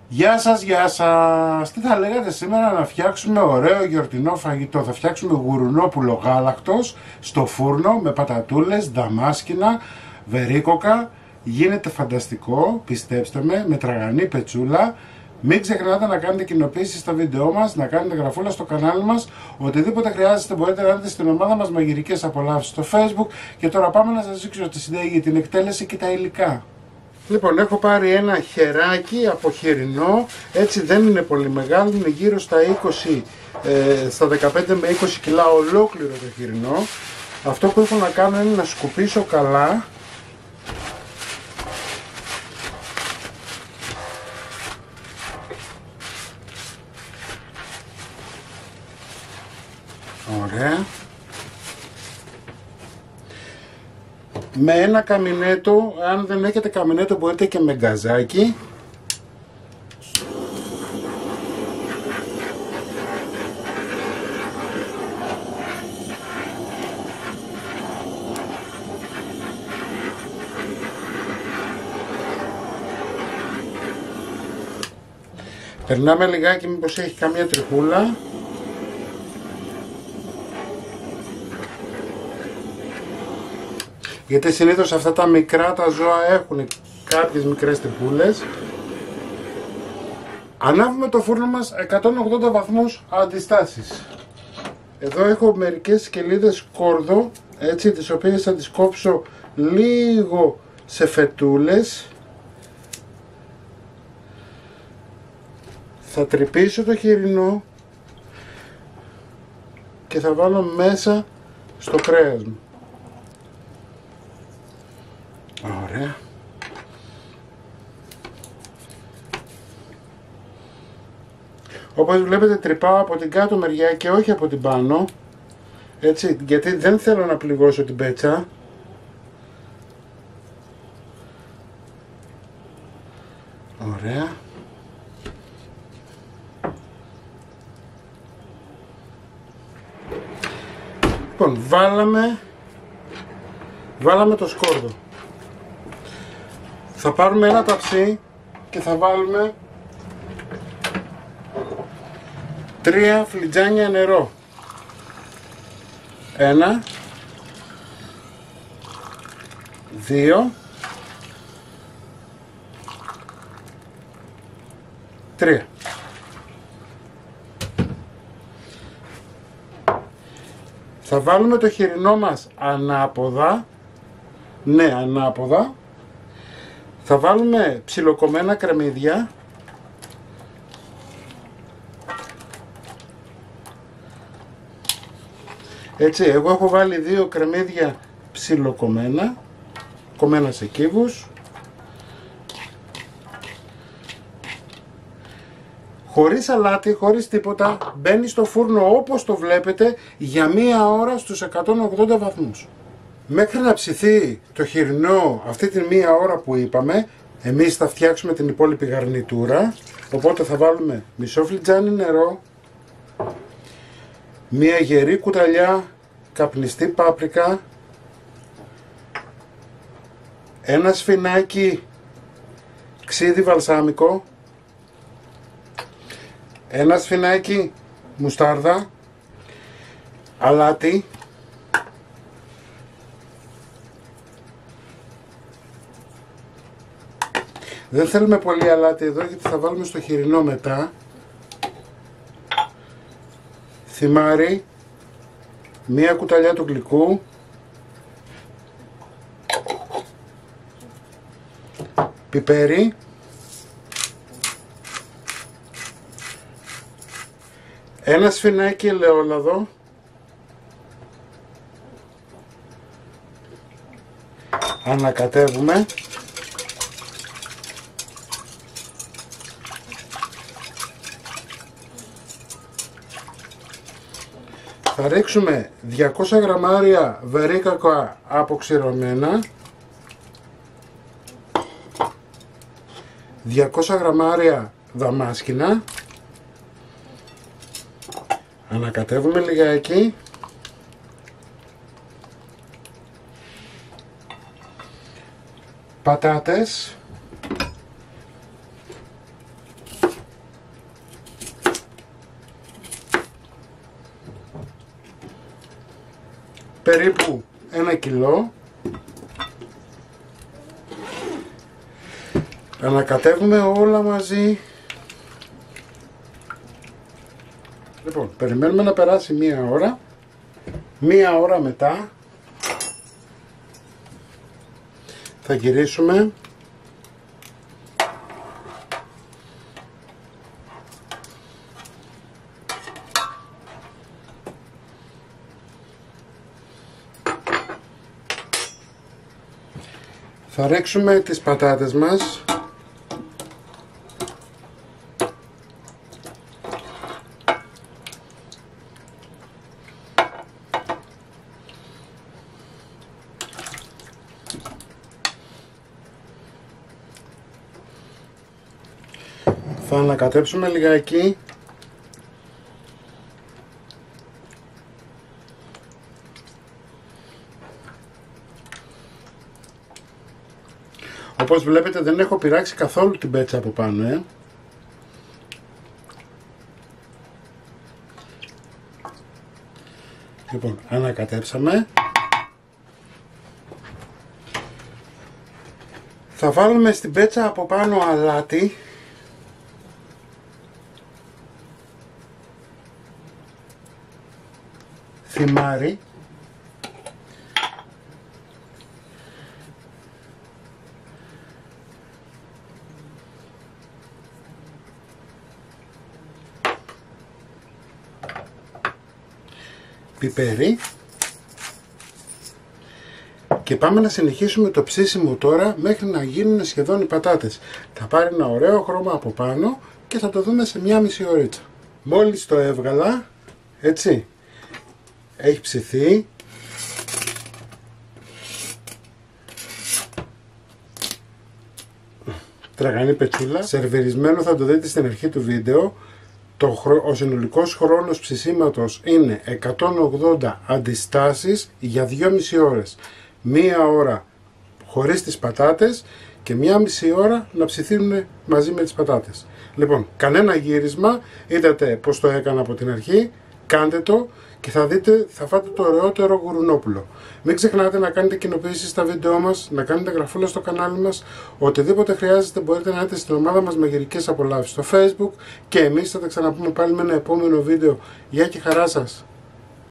Γεια σας, γεια σας! Τι θα λέγατε σήμερα να φτιάξουμε ωραίο γιορτινό φαγητό? Θα φτιάξουμε γουρουνόπουλο γάλακτος στο φούρνο με πατατούλες, δαμάσκηνα, βερίκοκα. Γίνεται φανταστικό, πιστέψτε με τραγανή πετσούλα. Μην ξεχνάτε να κάνετε κοινοποίηση στα βίντεό μας, να κάνετε γραφούλα στο κανάλι μας. Οτιδήποτε χρειάζεστε μπορείτε να δείτε στην ομάδα μας Μαγειρικές Απολαύσεις στο Facebook. Και τώρα πάμε να σας δείξω τη συνταγή για την εκτέλεση και τα υλικά. Λοιπόν, έχω πάρει ένα χεράκι από χοιρινό, έτσι δεν είναι πολύ μεγάλο, είναι γύρω στα 20, στα 15 με 20 κιλά ολόκληρο το χοιρινό. Αυτό που έχω να κάνω είναι να σκουπίσω καλά. Ωραία. Με ένα καμινέτο, αν δεν έχετε καμινέτο μπορείτε και με γκαζάκι. Περνάμε λιγάκι μήπως έχει καμία τριχούλα. Γιατί συνήθως αυτά τα μικρά τα ζώα έχουν κάποιες μικρές τριχούλες. Ανάβουμε το φούρνο μας 180 βαθμούς αντιστάσεις. Εδώ έχω μερικές σκελίδες κόρδο, έτσι, τις οποίες θα τις κόψω λίγο σε φετούλες. Θα τρυπήσω το χοιρινό και θα βάλω μέσα στο κρέας μου. Ωραία. Όπως βλέπετε τρυπάω από την κάτω μεριά και όχι από την πάνω, έτσι, γιατί δεν θέλω να πληγώσω την πέτσα. Ωραία. Λοιπόν, βάλαμε το σκόρδο. Θα πάρουμε ένα ταψί και θα βάλουμε 3 φλιτζάνια νερό. 1, 2, 3. Θα βάλουμε το χοιρινό μας ανάποδα. Ναι, ανάποδα. Θα βάλουμε ψιλοκομμένα κρεμμύδια. Έτσι, εγώ έχω βάλει 2 κρεμμύδια ψιλοκομμένα, κομμένα σε κύβους. Χωρίς αλάτι, χωρίς τίποτα, μπαίνει στο φούρνο όπως το βλέπετε για 1 ώρα στους 180 βαθμούς. Μέχρι να ψηθεί το χοιρινό αυτή την 1 ώρα που είπαμε, εμείς θα φτιάξουμε την υπόλοιπη γαρνιτούρα. Οπότε θα βάλουμε μισό φλιτζάνι νερό, 1 γερή κουταλιά καπνιστή πάπρικα, 1 σφινάκι ξύδι βαλσάμικο, 1 σφινάκι μουστάρδα, αλάτι, δεν θέλουμε πολύ αλάτι εδώ γιατί θα βάλουμε στο χοιρινό μετά, θυμάρι, 1 κουταλιά του γλυκού, πιπέρι, ένα σφινάκι ελαιόλαδο, ανακατεύουμε. Θα ρίξουμε 200 γραμμάρια βερίκακα αποξηρωμένα, 200 γραμμάρια δαμάσκηνα, ανακατεύουμε λιγάκι, πατάτες, περίπου 1 κιλό. Ανακατεύουμε όλα μαζί. Λοιπόν, περιμένουμε να περάσει 1 ώρα. 1 ώρα μετά θα γυρίσουμε. Θα ρίξουμε τις πατάτες μας. Θα ανακατέψουμε λιγάκι. Όπως βλέπετε δεν έχω πειράξει καθόλου την πέτσα από πάνω. Λοιπόν, ανακατέψαμε. Θα βάλουμε στην πέτσα από πάνω αλάτι. Θυμάρι. Πιπέρι. Και πάμε να συνεχίσουμε το ψήσιμο τώρα μέχρι να γίνουν σχεδόν οι πατάτες. Θα πάρει ένα ωραίο χρώμα από πάνω και θα το δούμε σε 1,5 ωρίτσα. Μόλις το έβγαλα, έτσι, έχει ψηθεί. Τραγανή πετσούλα. Σερβιρισμένο θα το δείτε στην αρχή του βίντεο. Ο συνολικός χρόνος ψησίματος είναι 180 αντιστάσεις για 2,5 ώρες. 1 ώρα χωρίς τις πατάτες και 1,5 ώρα να ψηθούν μαζί με τις πατάτες. Λοιπόν, κανένα γύρισμα, είδατε πως το έκανα από την αρχή, κάντε το και θα δείτε, θα φάτε το ωραιότερο γουρουνόπουλο. Μην ξεχνάτε να κάνετε κοινοποιήσεις στα βίντεό μας, να κάνετε γραφούλα στο κανάλι μας. Οτιδήποτε χρειάζεται μπορείτε να έρθετε στην ομάδα μας Μαγειρικές Απολαύσεις στο Facebook και εμείς θα τα ξαναπούμε πάλι με ένα επόμενο βίντεο. Γεια και χαρά σας!